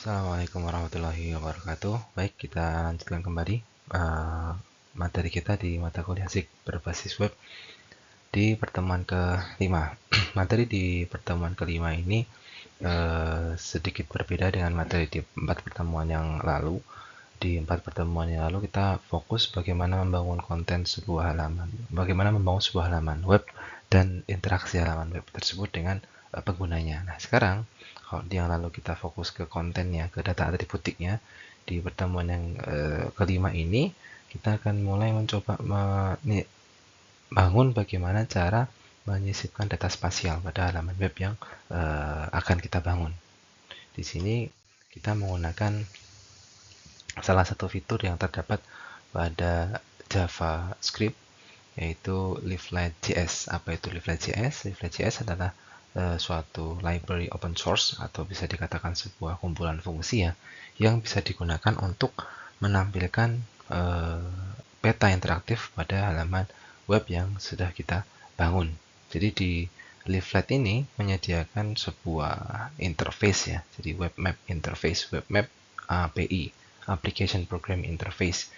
Assalamualaikum warahmatullahi wabarakatuh. Baik, kita lanjutkan kembali materi kita di mata kuliah SIG berbasis web di pertemuan kelima. Materi di pertemuan kelima ini sedikit berbeda dengan materi di 4 pertemuan yang lalu. Di 4 pertemuan yang lalu kita fokus bagaimana membangun konten sebuah halaman, bagaimana membangun sebuah halaman web dan interaksi halaman web tersebut dengan penggunanya. Nah, sekarang kalau di yang lalu kita fokus ke kontennya, ke data atributiknya, di pertemuan yang kelima ini kita akan mulai mencoba bangun bagaimana cara menyisipkan data spasial pada halaman web yang akan kita bangun. Di sini kita menggunakan salah satu fitur yang terdapat pada JavaScript, yaitu Leaflet.js. Apa itu Leaflet.js? Leaflet.js adalah suatu library open source atau bisa dikatakan sebuah kumpulan fungsi ya, yang bisa digunakan untuk menampilkan peta interaktif pada halaman web yang sudah kita bangun. Jadi di Leaflet ini menyediakan sebuah interface ya, jadi web map interface, web map API, Application Program Interface,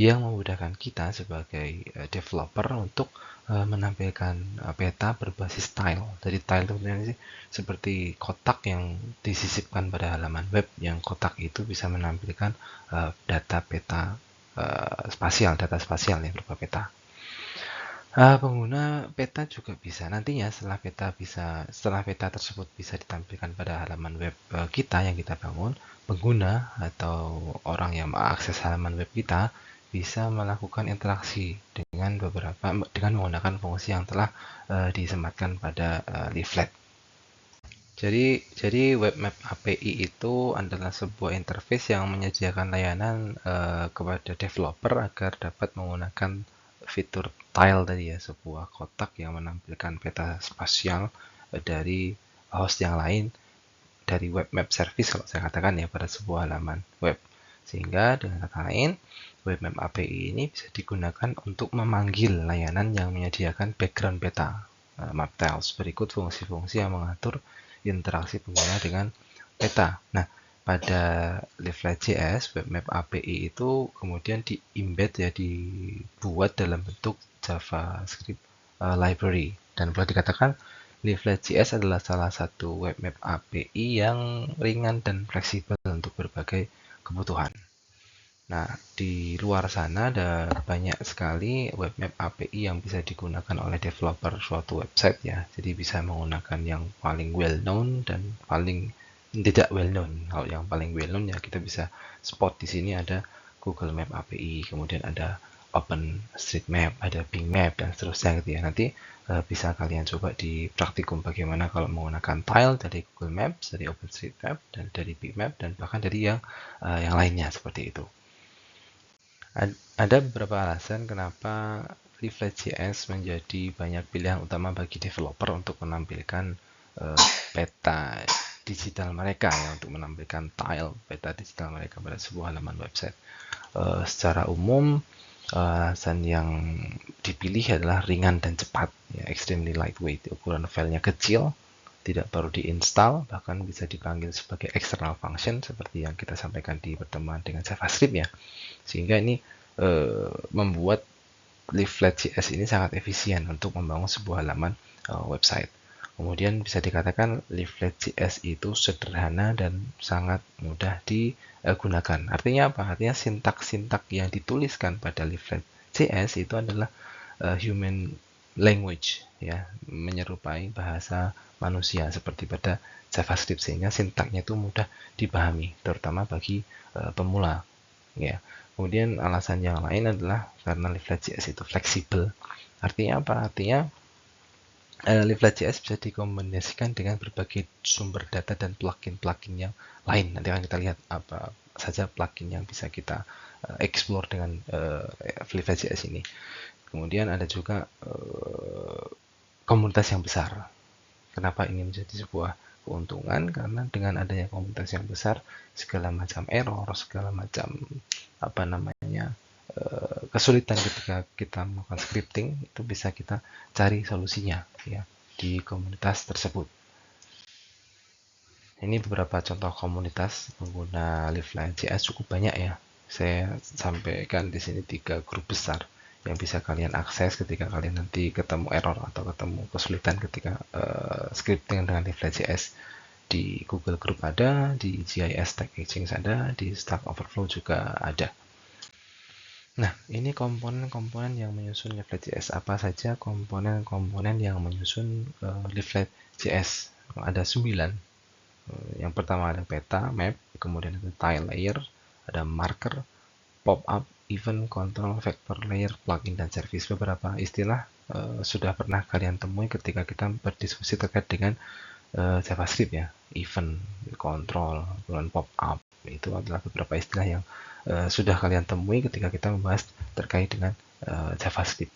yang memudahkan kita sebagai developer untuk menampilkan peta berbasis tile. Jadi tile itu seperti kotak yang disisipkan pada halaman web, yang kotak itu bisa menampilkan data peta spasial, data spasial yang berupa peta. Pengguna peta juga bisa nantinya setelah peta tersebut bisa ditampilkan pada halaman web kita yang kita bangun, pengguna atau orang yang mengakses halaman web kita bisa melakukan interaksi dengan menggunakan fungsi yang telah disematkan pada leaflet. Jadi web map API itu adalah sebuah interface yang menyediakan layanan kepada developer agar dapat menggunakan fitur tile tadi ya, sebuah kotak yang menampilkan peta spasial dari host yang lain dari web map service kalau saya katakan ya pada sebuah halaman web. Sehingga dengan kata lain, web map API ini bisa digunakan untuk memanggil layanan yang menyediakan background peta map tiles. Berikut fungsi-fungsi yang mengatur interaksi pengguna dengan peta. Nah, pada Leaflet.js, webmap API itu kemudian di-embed ya, dibuat dalam bentuk JavaScript library. Dan boleh dikatakan Leaflet.js adalah salah satu webmap API yang ringan dan fleksibel untuk berbagai kebutuhan. Nah, di luar sana ada banyak sekali webmap API yang bisa digunakan oleh developer suatu website ya. Jadi bisa menggunakan yang paling well known dan paling tidak well known. Kalau yang paling well known ya kita bisa spot di sini ada Google Map API, kemudian ada OpenStreetMap, ada Bing Map dan seterusnya gitu ya. Nanti bisa kalian coba di praktikum bagaimana kalau menggunakan tile dari Google Maps, dari OpenStreetMap dan dari Bing Map dan bahkan dari yang lainnya seperti itu. Ada beberapa alasan kenapa Leaflet.js menjadi banyak pilihan utama bagi developer untuk menampilkan peta digital mereka ya, untuk menampilkan tile peta digital mereka pada sebuah halaman website. Secara umum, alasan yang dipilih adalah ringan dan cepat, ya, extremely lightweight, ukuran filenya kecil, tidak perlu diinstal, bahkan bisa dipanggil sebagai external function seperti yang kita sampaikan di pertemuan dengan JavaScript ya. Sehingga ini membuat Leaflet.js ini sangat efisien untuk membangun sebuah halaman website. Kemudian bisa dikatakan Leaflet.js itu sederhana dan sangat mudah digunakan. Artinya apa? Artinya sintak-sintak yang dituliskan pada Leaflet.js itu adalah human language ya, menyerupai bahasa manusia seperti pada JavaScript, sehingga sintaknya itu mudah dipahami terutama bagi pemula ya. Kemudian alasan yang lain adalah karena Leaflet.js itu fleksibel. Artinya apa? Artinya Leaflet.js bisa dikombinasikan dengan berbagai sumber data dan plugin-plugin yang lain. Nanti akan kita lihat apa saja plugin yang bisa kita explore dengan Leaflet.js ini. Kemudian ada juga komunitas yang besar. Kenapa ini menjadi sebuah keuntungan? Karena dengan adanya komunitas yang besar, segala macam error, segala macam kesulitan ketika kita melakukan scripting itu bisa kita cari solusinya ya di komunitas tersebut. Ini beberapa contoh komunitas pengguna Live.js cukup banyak ya. Saya sampaikan di sini 3 grup besar yang bisa kalian akses ketika kalian nanti ketemu error atau ketemu kesulitan ketika scripting dengan Live.js. Di Google Group ada, di GIS Tech Exchange ada, di Stack Overflow juga ada. Nah, ini komponen-komponen yang menyusun Live.js. Apa saja komponen-komponen yang menyusun Live.js? Ada 9. Yang pertama ada peta, map, kemudian ada tile layer, ada marker, pop-up, event, control, vector layer, plugin, dan service. Beberapa istilah sudah pernah kalian temui ketika kita berdiskusi terkait dengan JavaScript ya, event, control, kemudian pop-up. Itu adalah beberapa istilah yang sudah kalian temui ketika kita membahas terkait dengan JavaScript.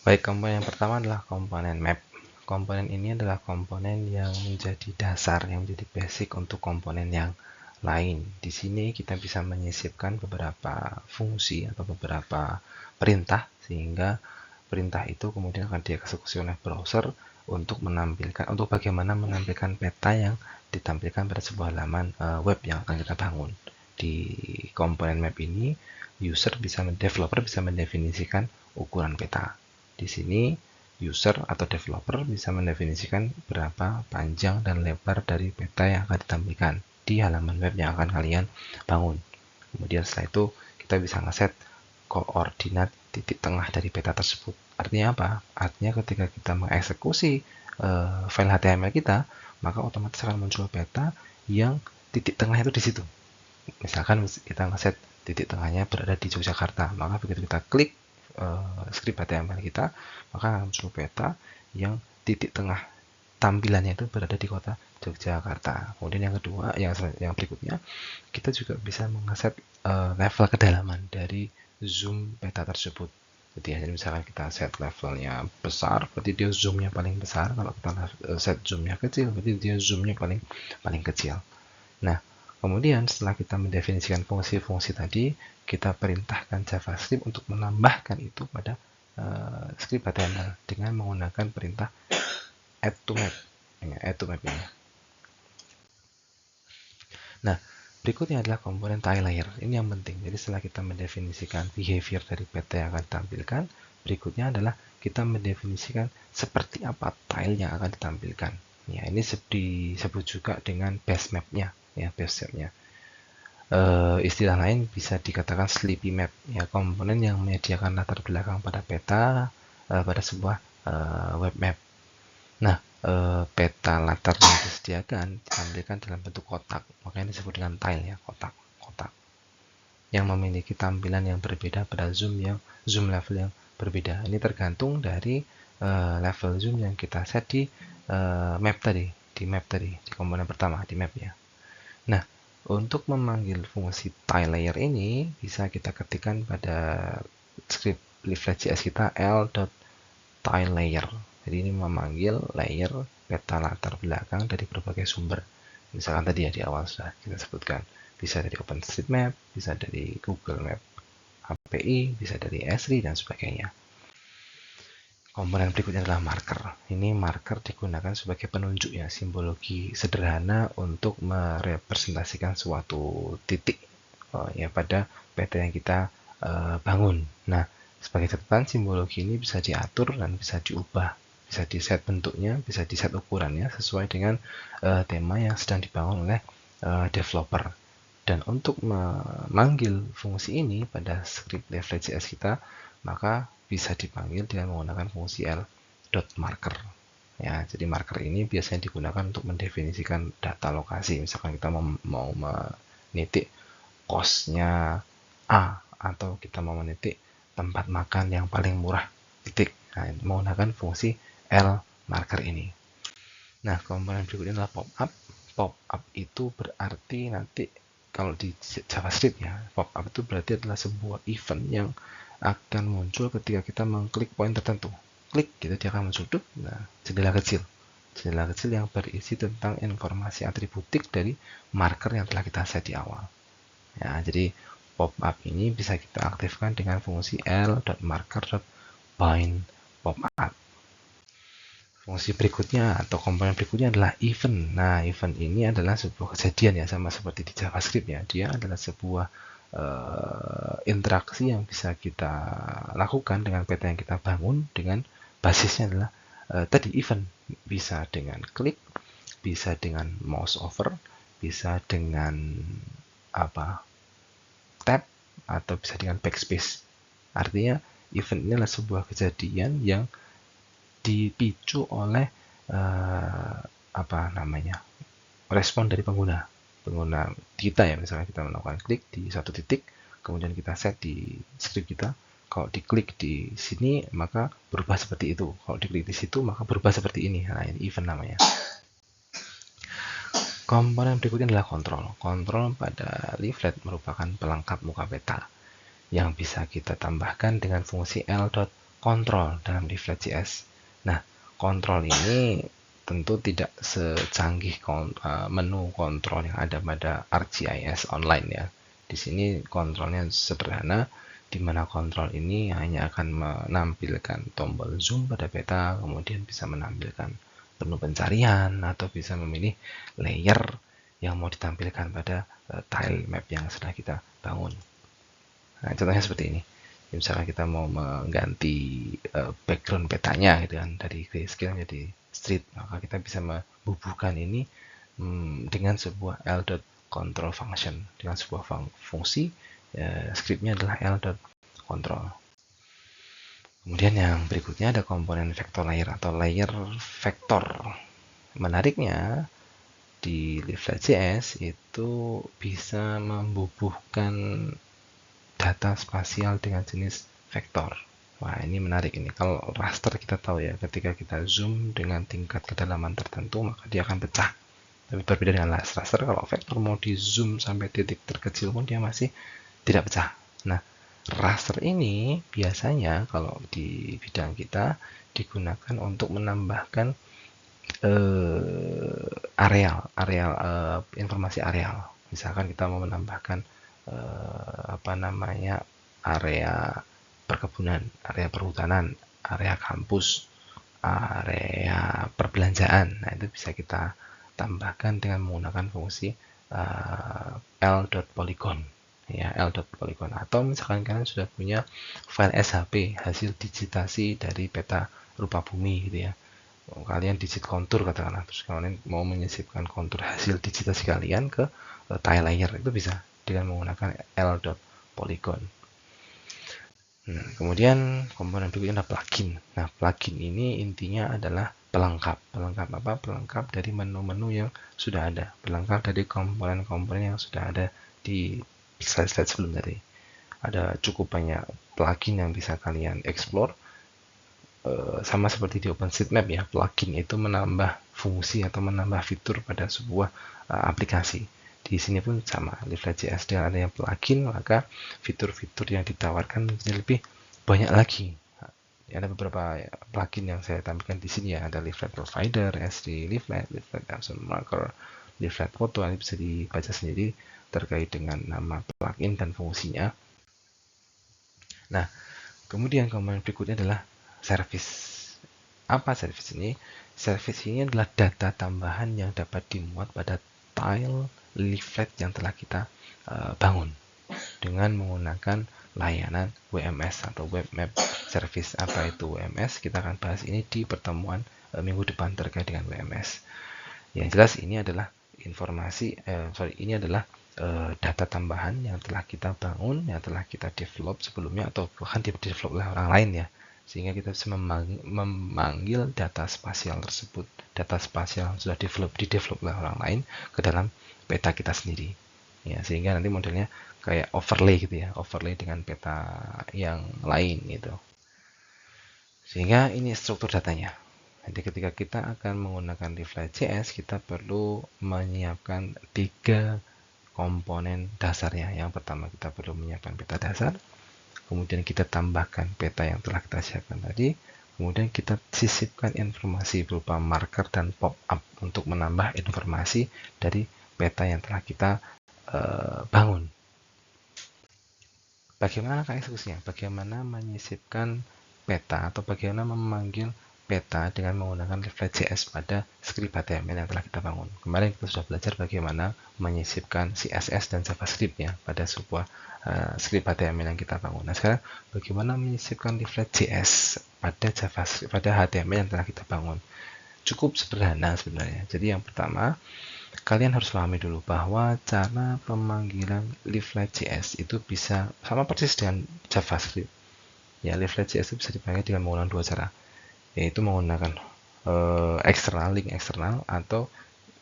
Baik, komponen yang pertama adalah komponen map. Komponen ini adalah komponen yang menjadi dasar, yang menjadi basic untuk komponen yang lain. Di sini kita bisa menyisipkan beberapa fungsi atau beberapa perintah, sehingga perintah itu kemudian akan dieksekusi oleh browser untuk bagaimana menampilkan peta yang ditampilkan pada sebuah halaman web yang akan kita bangun. Di komponen map ini, developer bisa mendefinisikan ukuran peta. Di sini user atau developer bisa mendefinisikan berapa panjang dan lebar dari peta yang akan ditampilkan di halaman web yang akan kalian bangun. Kemudian setelah itu kita bisa ngeset koordinat titik tengah dari peta tersebut. Artinya apa? Artinya ketika kita mengeksekusi file HTML kita, maka otomatis akan muncul peta yang titik tengah itu di situ. Misalkan kita ngeset titik tengahnya berada di Yogyakarta, maka begitu kita klik script HTML kita, maka akan muncul peta yang titik tengah tampilannya itu berada di kota Yogyakarta. Kemudian yang kedua, yang berikutnya, kita juga bisa mengeset level kedalaman dari zoom peta tersebut. Jadi misalkan kita set levelnya besar, berarti dia zoomnya paling besar. Kalau kita set zoomnya kecil, berarti dia zoomnya paling kecil. Nah, kemudian setelah kita mendefinisikan fungsi-fungsi tadi, kita perintahkan JavaScript untuk menambahkan itu pada script HTML dengan menggunakan perintah add to map. Add to map ini. Nah, berikutnya adalah komponen tile layer. Ini yang penting. Jadi setelah kita mendefinisikan behavior dari peta yang akan ditampilkan, berikutnya adalah kita mendefinisikan seperti apa tile yang akan ditampilkan. Ya, ini disebut juga dengan base map-nya. Ya, base map-nya. Istilah lain bisa dikatakan sleepy map. Ya, komponen yang menyediakan latar belakang pada peta pada sebuah web map. Nah, peta latar yang disediakan ditampilkan dalam bentuk kotak, makanya disebut dengan tile ya, kotak yang memiliki tampilan yang berbeda pada zoom level yang berbeda. Ini tergantung dari level zoom yang kita set di map tadi, di komponen pertama di map ya. Nah, untuk memanggil fungsi tile layer ini bisa kita ketikkan pada script Live.js kita l.tileLayer. Jadi ini memanggil layer peta latar belakang dari berbagai sumber. Misalkan tadi ya di awal sudah kita sebutkan. Bisa dari OpenStreetMap, bisa dari Google Map API, bisa dari Esri dan sebagainya. Komponen berikutnya adalah marker. Ini marker digunakan sebagai penunjuk ya, simbologi sederhana untuk merepresentasikan suatu titik ya pada peta yang kita bangun. Nah, sebagai catatan, simbologi ini bisa diatur dan bisa diubah, bisa di-set bentuknya, bisa di-set ukurannya sesuai dengan tema yang sedang dibangun oleh developer. Dan untuk memanggil fungsi ini pada script Live.js kita, maka bisa dipanggil dengan menggunakan fungsi l.marker. Ya, jadi marker ini biasanya digunakan untuk mendefinisikan data lokasi. Misalkan kita mau menitik kosnya A, atau kita mau menitik tempat makan yang paling murah, titik. Nah, menggunakan fungsi l.marker ini. Nah, komponen berikutnya adalah pop-up. Pop-up itu berarti nanti kalau di JavaScript ya, pop-up itu berarti adalah sebuah event yang akan muncul ketika kita mengklik poin tertentu. Klik gitu dia akan muncul tuh, nah, jendela kecil yang berisi tentang informasi atributik dari marker yang telah kita set di awal. Ya, jadi pop-up ini bisa kita aktifkan dengan fungsi l.marker.bind pop-up. Fungsi berikutnya atau komponen berikutnya adalah event. Nah, event ini adalah sebuah kejadian ya, sama seperti di JavaScript ya. Dia adalah sebuah interaksi yang bisa kita lakukan dengan peta yang kita bangun dengan basisnya adalah tadi event. Bisa dengan klik, bisa dengan mouse over, bisa dengan apa tab, atau bisa dengan backspace. Artinya event ini adalah sebuah kejadian yang dipicu oleh uh, apa namanya respon dari pengguna kita ya. Misalnya kita melakukan klik di satu titik, kemudian kita set di script kita, kalau diklik di sini maka berubah seperti itu, kalau diklik di situ maka berubah seperti ini. Nah, ini event namanya. Komponen berikutnya adalah kontrol. Kontrol pada leaflet merupakan pelengkap muka peta yang bisa kita tambahkan dengan fungsi l.control dalam leaflet.js. Nah, kontrol ini tentu tidak secanggih menu kontrol yang ada pada ArcGIS online ya. Di sini kontrolnya sederhana, di mana kontrol ini hanya akan menampilkan tombol zoom pada peta, kemudian bisa menampilkan menu pencarian, atau bisa memilih layer yang mau ditampilkan pada tile map yang sudah kita bangun. Nah, contohnya seperti ini. Misalnya kita mau mengganti background petanya gitu kan, dari grayscale menjadi street, maka kita bisa membubuhkan ini dengan sebuah l.control function, dengan sebuah fungsi. Scriptnya adalah l.control. Kemudian yang berikutnya ada komponen vector layer atau layer vector. Menariknya, di Leaflet.js itu bisa membubuhkan data spasial dengan jenis vektor. Wah, ini menarik ini. Kalau raster kita tahu ya, ketika kita zoom dengan tingkat kedalaman tertentu, maka dia akan pecah. Tapi berbeda dengan raster, kalau vektor mau di zoom sampai titik terkecil pun dia masih tidak pecah. Nah, raster ini biasanya kalau di bidang kita digunakan untuk menambahkan informasi areal. Misalkan kita mau menambahkan area perkebunan, area perhutanan, area kampus, area perbelanjaan. Nah, itu bisa kita tambahkan dengan menggunakan fungsi l.polygon ya, l.polygon. Atau misalkan kalian sudah punya file SHP, hasil digitasi dari peta rupa bumi gitu ya, kalian digit kontur katakanlah, terus kalian mau menyisipkan kontur hasil digitasi kalian ke tile layer, itu bisa dengan menggunakan l.polygon. Nah, kemudian komponen berikutnya adalah plugin. Nah, plugin ini intinya adalah pelengkap. Pelengkap apa? Pelengkap dari menu-menu yang sudah ada. Pelengkap dari komponen-komponen yang sudah ada di slide-slide sebelum tadi. Ada cukup banyak plugin yang bisa kalian explore. Sama seperti di OpenStreetMap ya, plugin itu menambah fungsi atau menambah fitur pada sebuah aplikasi. Di sini pun sama, Leaflet.js dengan adanya plugin, maka fitur-fitur yang ditawarkan menjadi lebih banyak lagi. Ada beberapa plugin yang saya tampilkan di sini ya, ada Leaflet Provider, SD Leaflet, Leaflet Absent Marker, Leaflet Photo. Ini bisa dibaca sendiri terkait dengan nama plugin dan fungsinya. Nah, kemudian komponen berikutnya adalah service. Apa service ini? Service ini adalah data tambahan yang dapat dimuat pada tile leaflet yang telah kita bangun dengan menggunakan layanan WMS atau Web Map Service. Apa itu WMS? Kita akan bahas ini di pertemuan minggu depan terkait dengan WMS. Yang jelas ini adalah ini adalah data tambahan yang telah kita bangun, yang telah kita develop sebelumnya, atau bahkan di-develop oleh orang lain ya, sehingga kita bisa memanggil data spasial tersebut, data spasial yang sudah di-develop oleh orang lain ke dalam peta kita sendiri ya, sehingga nanti modelnya kayak overlay gitu ya, overlay dengan peta yang lain gitu, sehingga ini struktur datanya. Jadi ketika kita akan menggunakan Leaflet.js, kita perlu menyiapkan 3 komponen dasarnya. Yang pertama, kita perlu menyiapkan peta dasar, kemudian kita tambahkan peta yang telah kita siapkan tadi, kemudian kita sisipkan informasi berupa marker dan pop-up untuk menambah informasi dari peta yang telah kita bangun. Bagaimana eksekusinya? Bagaimana menyisipkan peta atau bagaimana memanggil peta dengan menggunakan Reflect.js pada script HTML yang telah kita bangun. Kemarin kita sudah belajar bagaimana menyisipkan CSS dan JavaScript ya pada sebuah script HTML yang kita bangun. Nah, sekarang bagaimana menyisipkan Reflect.js pada JavaScript pada HTML yang telah kita bangun. Cukup sederhana sebenarnya. Jadi yang pertama, kalian harus pahami dulu bahwa cara pemanggilan Reflect.js itu bisa sama persis dengan JavaScript. Ya, Reflect.js itu bisa dipanggil dengan menggunakan dua cara, yaitu menggunakan link eksternal atau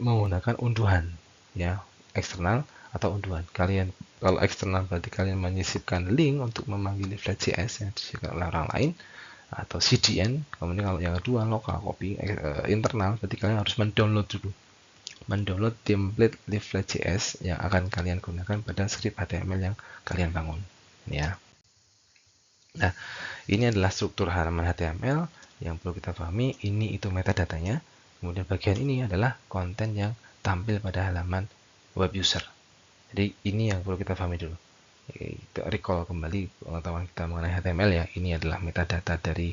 menggunakan unduhan ya, eksternal atau unduhan. Kalian kalau eksternal berarti kalian menyisipkan link untuk memanggil Reflect.js yang disisipkan oleh orang lain atau CDN. Kemudian kalau yang kedua local copy internal, berarti kalian harus mendownload template Reflect.js yang akan kalian gunakan pada script HTML yang kalian bangun ya. Nah, ini adalah struktur halaman HTML yang perlu kita pahami. Ini itu metadatanya. Kemudian bagian ini adalah konten yang tampil pada halaman web user. Jadi ini yang perlu kita pahami dulu. Kita recall kembali pengetahuan kita mengenai HTML ya. Ini adalah metadata dari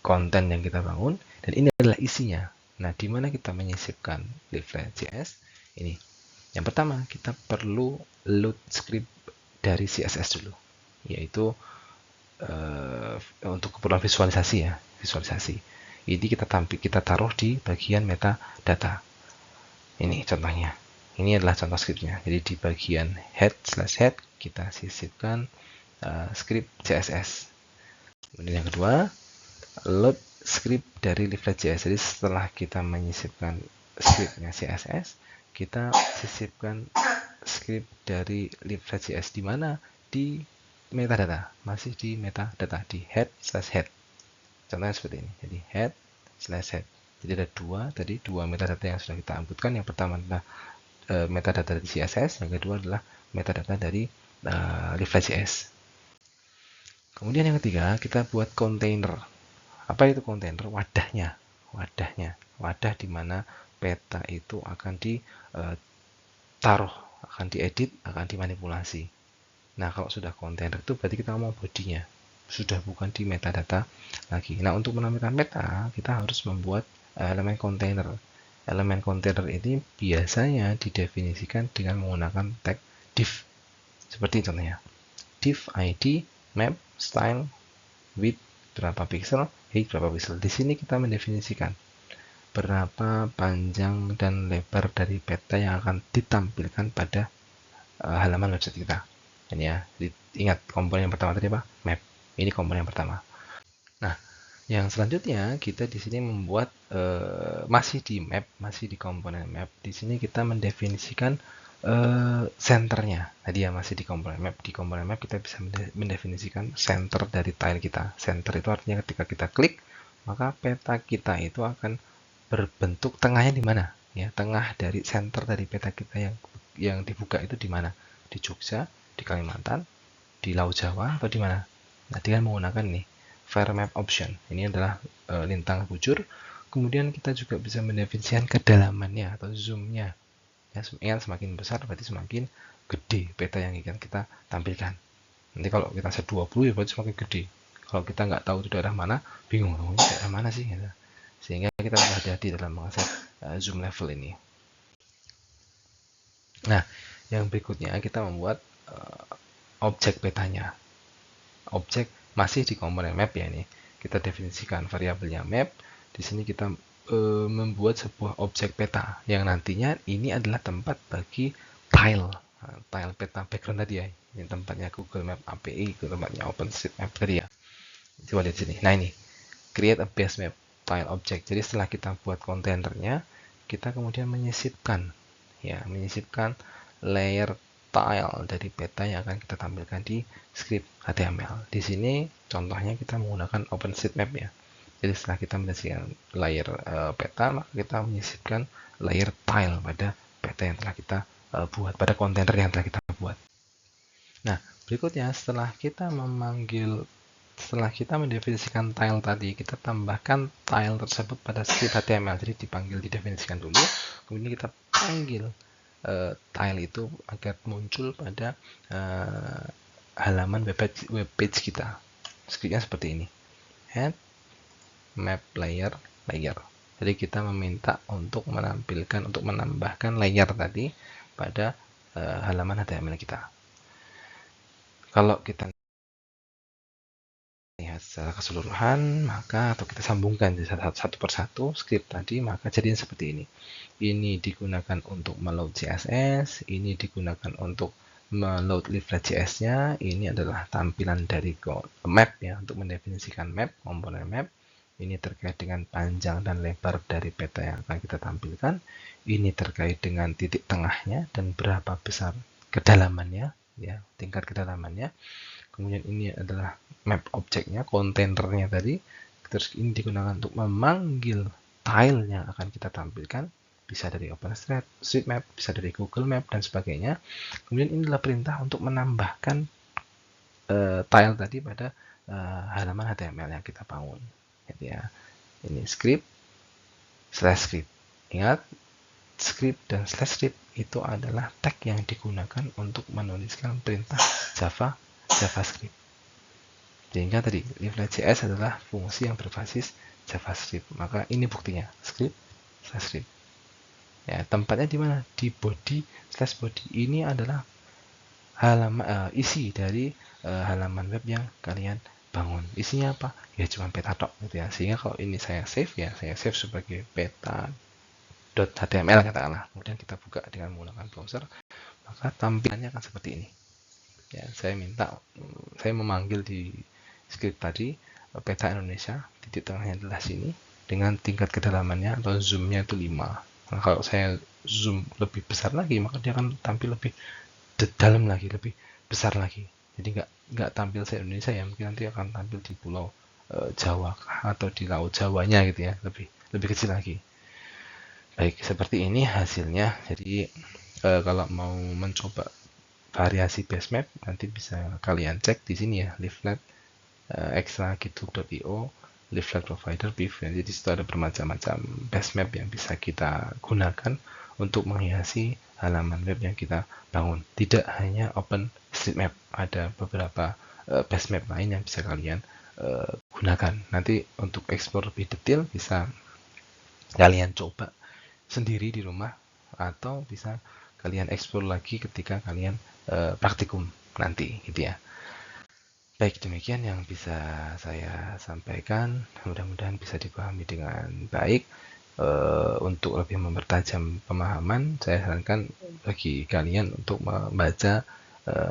konten yang kita bangun dan ini adalah isinya. Nah, di mana kita menyisipkan Reflect.js? Ini. Yang pertama, kita perlu load script dari CSS dulu, yaitu untuk keperluan visualisasi ya, visualisasi. Ini kita taruh di bagian metadata. Ini contohnya. Ini adalah contoh scriptnya. Jadi di bagian head/head kita sisipkan script CSS. Kemudian yang kedua, load script dari Reflect.js. Jadi setelah kita menyisipkan scriptnya CSS, kita sisipkan script dari Reflect.js di mana? Di metadata, masih di metadata, di head/head. Contohnya seperti ini. Jadi head/head. Jadi ada dua metadata yang sudah kita inputkan. Yang pertama adalah metadata dari CSS, yang kedua adalah metadata dari Reflect.js. Kemudian yang ketiga, kita buat container. Apa itu container? Wadahnya. Wadah di mana peta itu akan ditaruh, akan diedit, akan dimanipulasi. Nah, kalau sudah container itu berarti kita mau bodinya. Sudah bukan di metadata lagi. Nah, untuk menampilkan peta, kita harus membuat elemen container. Elemen container ini biasanya didefinisikan dengan menggunakan tag div. Seperti contohnya. Div ID, map, style, width berapa pixel, height berapa pixel. Di sini kita mendefinisikan berapa panjang dan lebar dari peta yang akan ditampilkan pada halaman website kita. Ini ya. Jadi, ingat komponen yang pertama tadi apa? Map. Ini komponen yang pertama. Nah, yang selanjutnya kita di sini membuat masih di komponen map. Di sini kita mendefinisikan centernya. Tadi ya masih di komponen map. Di komponen map kita bisa mendefinisikan center dari tile kita. Center itu artinya ketika kita klik, maka peta kita itu akan berbentuk tengahnya di mana? Ya, tengah dari center dari peta kita yang dibuka itu di mana? Di Jogja, di Kalimantan, di Laut Jawa, atau di mana? Nah, dengan menggunakan nih Var Map Option. Ini adalah lintang bujur. Kemudian kita juga bisa mendefinisikan kedalamannya atau zoomnya. Ya, ingat semakin besar berarti semakin gede peta yang akan kita tampilkan. Nanti kalau kita set 20 ya berarti semakin gede. Kalau kita nggak tahu itu daerah mana, bingung daerah mana sih? Gitu. Sehingga kita harus hati-hati dalam mengakses zoom level ini. Nah, yang berikutnya kita membuat objek petanya. Objek masih di komponen map ya ini. Kita definisikan variabelnya map. Di sini kita membuat sebuah objek peta yang nantinya ini adalah tempat bagi tile peta background tadi ya. Ini tempatnya Google Map API, itu tempatnya OpenStreetMap tadi ya. Coba lihat sini. Nah ini, create a base map tile object. Jadi setelah kita buat kontainernya, kita kemudian menyisipkan layer tile dari peta yang akan kita tampilkan di script HTML. Di sini contohnya kita menggunakan OpenStreetMap ya. Jadi setelah kita menyisipkan layer peta, maka kita menyisipkan layer tile pada peta yang telah kita buat, pada kontainer yang telah kita buat. Nah, berikutnya setelah kita mendefinisikan tile tadi, kita tambahkan tile tersebut pada script HTML. Jadi didefinisikan dulu, kemudian kita panggil tile itu agar muncul pada halaman web page kita. Scriptnya seperti ini. Head, map layer. Jadi kita meminta untuk menambahkan layer tadi pada halaman HTML kita. Kalau kita lihat secara keseluruhan, maka atau kita sambungkan satu persatu script tadi, maka jadinya seperti ini. Ini digunakan untuk meload CSS, ini digunakan untuk meload leaflet JS-nya, ini adalah tampilan dari map ya, untuk mendefinisikan map, komponen map. Ini terkait dengan panjang dan lebar dari peta yang akan kita tampilkan. Ini terkait dengan titik tengahnya dan berapa besar kedalamannya, ya, tingkat kedalamannya. Kemudian ini adalah map objeknya, kontainernya tadi. Terus ini digunakan untuk memanggil tile yang akan kita tampilkan, bisa dari OpenStreetMap, bisa dari Google Map dan sebagainya. Kemudian inilah perintah untuk menambahkan tile tadi pada halaman HTML yang kita bangun. Gitu ya. Ini script /script. Ingat, script dan /script itu adalah tag yang digunakan untuk menuliskan perintah JavaScript. Sehingga tadi leaflet.js adalah fungsi yang berbasis JavaScript. Maka ini buktinya, script /script. Ya, tempatnya di mana? Di body/body. Ini adalah halaman isi dari halaman web yang kalian bangun. Isinya apa? Ya cuma peta tok gitu ya. Sehingga kalau ini saya save ya, saya save sebagai peta.html katakanlah. Kemudian kita buka dengan menggunakan browser, maka tampilannya akan seperti ini. Ya, saya memanggil di script tadi peta Indonesia, titik tengahnya adalah sini dengan tingkat kedalamannya atau zoomnya itu 5. Nah, kalau saya zoom lebih besar lagi, maka dia akan tampil lebih dalam lagi, lebih besar lagi. Jadi nggak tampil se-Indonesia ya, mungkin nanti akan tampil di pulau Jawa atau di laut Jawanya gitu ya, lebih kecil lagi. Baik, seperti ini hasilnya. Jadi kalau mau mencoba variasi base map, nanti bisa kalian cek di sini ya, leaflet extra.github.io, leaflet provider beef. Jadi di situ ada bermacam-macam base map yang bisa kita gunakan untuk menghiasi halaman web yang kita bangun. Tidak hanya OpenStreetMap, ada beberapa base map lain yang bisa kalian gunakan. Nanti untuk explore lebih detail bisa kalian coba sendiri di rumah, atau bisa kalian explore lagi ketika kalian praktikum nanti gitu ya. Baik, demikian yang bisa saya sampaikan. Mudah-mudahan bisa dipahami dengan baik. Untuk lebih mempertajam pemahaman, saya sarankan bagi kalian untuk membaca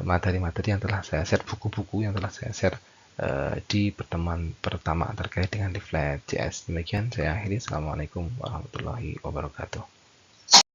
materi-materi yang telah saya share, buku-buku yang telah saya share di pertemuan pertama terkait dengan leaflet.js. Demikian saya akhiri. Assalamualaikum warahmatullahi wabarakatuh.